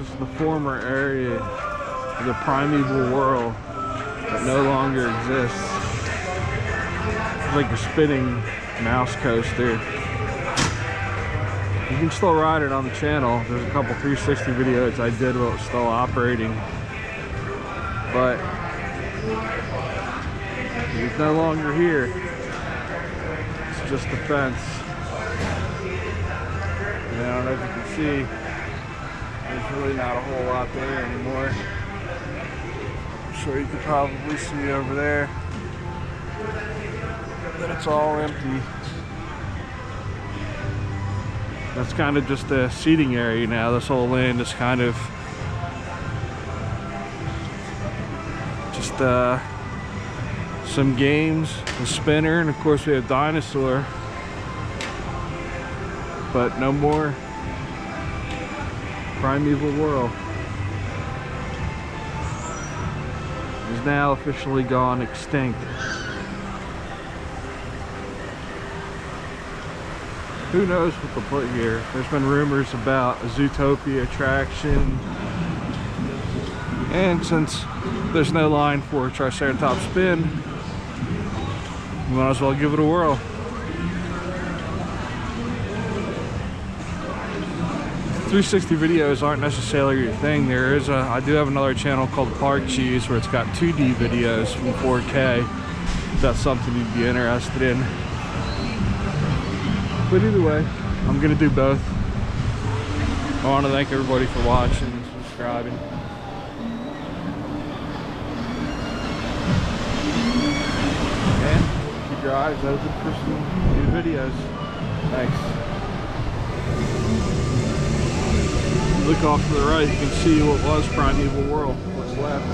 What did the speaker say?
This is the former area of the Primeval Whirl that no longer exists. It's like a spinning mouse coaster. You can still ride it on the channel. There's a couple 360 videos I did while it was still operating. But it's no longer here. It's just a fence. And I don't know if you can see, there's really not a whole lot there anymore. I'm sure you could probably see over there that it's all empty. That's kind of just a seating area now. This whole land is kind of just some games, a spinner, and of course we have dinosaur. But no more Primeval Whirl. Is now officially gone extinct. Who knows what they'll put here? There's been rumors about a Zootopia attraction. And since there's no line for a Triceratops spin, we might as well give it a whirl. 360 videos aren't necessarily your thing. I do have another channel called Park Cheese where it's got 2D videos from 4K. If that's something you'd be interested in. But either way, I'm gonna do both. I want to thank everybody for watching and subscribing. And keep your eyes open for some new videos. Thanks. Look off to the right, you can see what was Primeval Whirl, what's left.